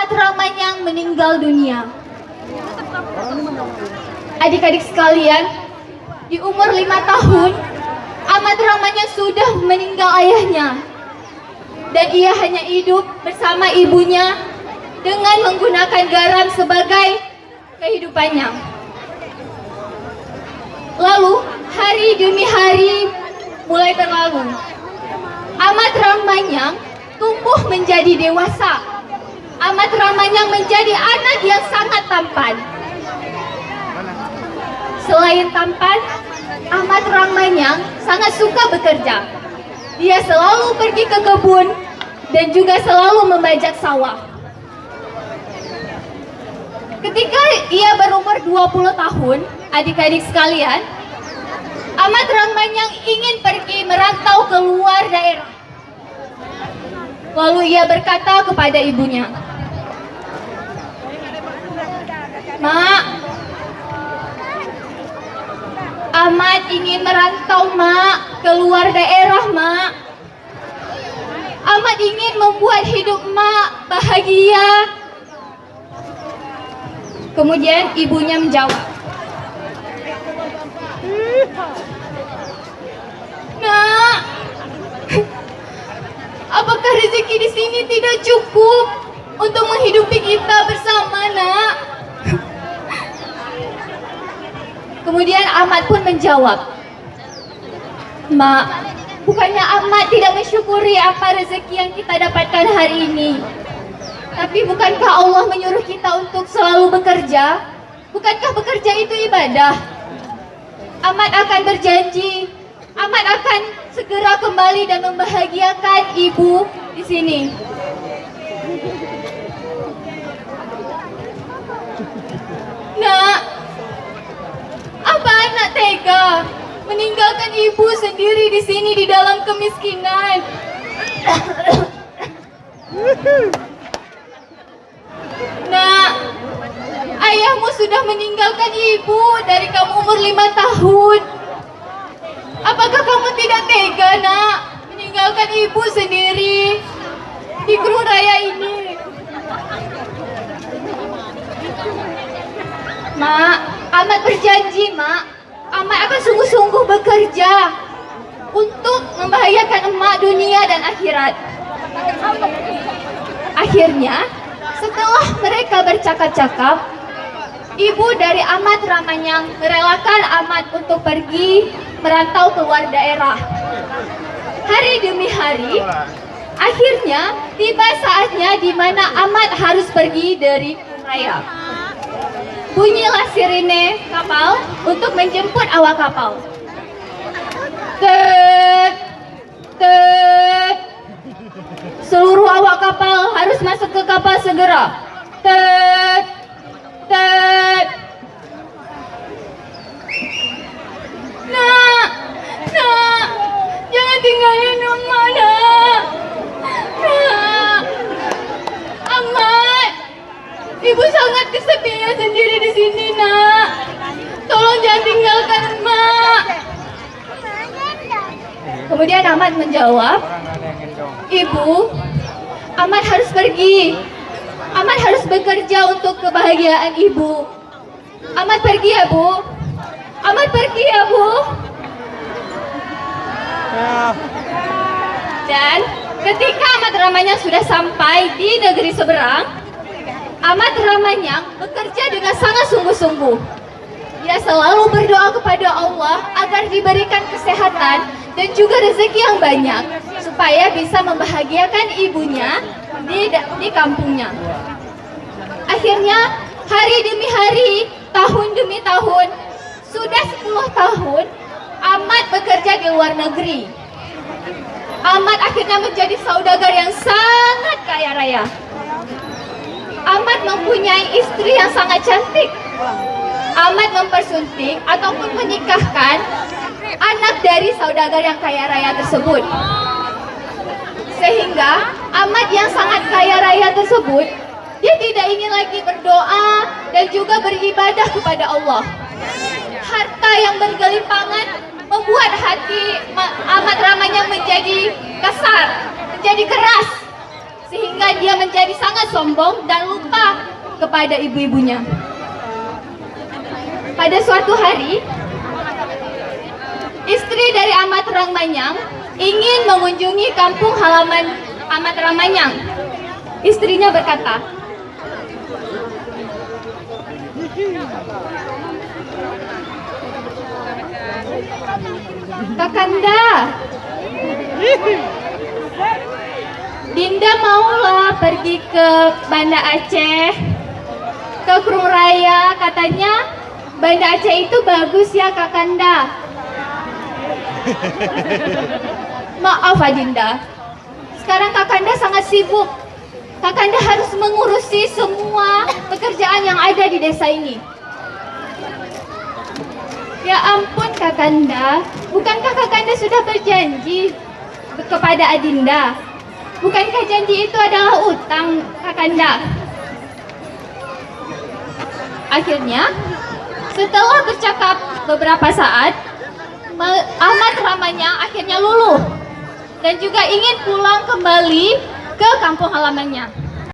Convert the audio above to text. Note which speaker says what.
Speaker 1: Ahmad Ramanyang meninggal dunia. Adik-adik sekalian, di umur 5 tahun, Ahmad Ramanyang sudah meninggal ayahnya. Dan ia hanya hidup bersama ibunya dengan menggunakan garam sebagai kehidupannya. Lalu, hari demi hari mulai berlalu. Ahmad Ramanyang tumbuh menjadi dewasa. Ahmad Ramanyang menjadi anak yang sangat tampan. Selain tampan, Ahmad Ramanyang sangat suka bekerja. Dia selalu pergi ke kebun dan juga selalu membajak sawah. Ketika ia berumur 20 tahun, adik-adik sekalian, Ahmad Ramanyang ingin pergi merantau ke luar daerah. Lalu ia berkata kepada ibunya, "Mak, Ahmad ingin merantau, Mak, ke luar daerah, Mak. Ahmad ingin membuat hidup Mak bahagia." Kemudian ibunya menjawab, "Nak, apakah rezeki di sini tidak cukup untuk menghidupi kita bersama, Nak?" Kemudian Ahmad pun menjawab, "Mak, bukannya Ahmad tidak mensyukuri apa rezeki yang kita dapatkan hari ini? Tapi bukankah Allah menyuruh kita untuk selalu bekerja? Bukankah bekerja itu ibadah? Ahmad akan berjanji, Ahmad akan segera kembali dan membahagiakan ibu di sini." "Nak, apa anak tega meninggalkan ibu sendiri di sini di dalam kemiskinan?" "Nak, ayahmu sudah meninggalkan ibu dari kamu umur 5 tahun. Apakah kamu tidak tega, Nak, meninggalkan ibu sendiri di kebun raya ini?" "Mak, Ahmad berjanji, Mak. Ahmad akan sungguh-sungguh bekerja untuk membahagiakan emak dunia dan akhirat." Akhirnya, setelah mereka bercakap-cakap, ibu dari Ahmad Ramanyang merelakan Ahmad untuk pergi merantau keluar daerah. Hari demi hari, akhirnya tiba saatnya di mana Ahmad harus pergi dari raya. Bunyilah sirine kapal untuk menjemput awak kapal. Tet, tet. Seluruh awak kapal harus masuk ke kapal segera. Tet, tet. "Nak, Nak, jangan tinggalin Emak, Nak. Nak, Ahmad, ibu sangat kesepian sendiri di sini, Nak. Tolong jangan tinggalkan Emak." Kemudian Ahmad menjawab, "Ibu, Ahmad harus pergi. Ahmad harus bekerja untuk kebahagiaan ibu. Ahmad pergi ya, Bu. Ahmad pergi ya, Bu." Dan ketika Ahmad Ramanyang sudah sampai di negeri seberang, Ahmad Ramanyang bekerja dengan sangat sungguh-sungguh. Dia selalu berdoa kepada Allah agar diberikan kesehatan dan juga rezeki yang banyak supaya bisa membahagiakan ibunya di kampungnya. Akhirnya hari demi hari, tahun demi tahun, sudah 10 tahun Ahmad bekerja di luar negeri. Ahmad akhirnya menjadi saudagar yang sangat kaya raya. Ahmad mempunyai istri yang sangat cantik. Ahmad mempersunting ataupun menikahkan anak dari saudagar yang kaya raya tersebut. Sehingga Ahmad yang sangat kaya raya tersebut, dia tidak ingin lagi berdoa dan juga beribadah kepada Allah. Harta yang bergelimpangan membuat hati Ahmad Ramanyang menjadi kasar, menjadi keras. sehingga dia menjadi sangat sombong dan lupa kepada ibu-ibunya. Pada suatu hari, istri dari Amat Rangmanyang ingin mengunjungi kampung halaman Amat Rangmanyang. Istrinya berkata, "Kakanda, Dinda maulah pergi ke Banda Aceh, ke Krung Raya. Katanya Banda Aceh itu bagus ya Kakanda." "Maaf Adinda, sekarang Kakanda sangat sibuk. Kakanda harus mengurusi semua pekerjaan yang ada di desa ini." "Ya ampun Kakanda, bukankah Kakanda sudah berjanji kepada Adinda? Bukankah janji itu adalah utang Kakanda?" Akhirnya, setelah bercakap beberapa saat, Amat Rangmanyang akhirnya luluh dan juga ingin pulang kembali ke kampung halamannya.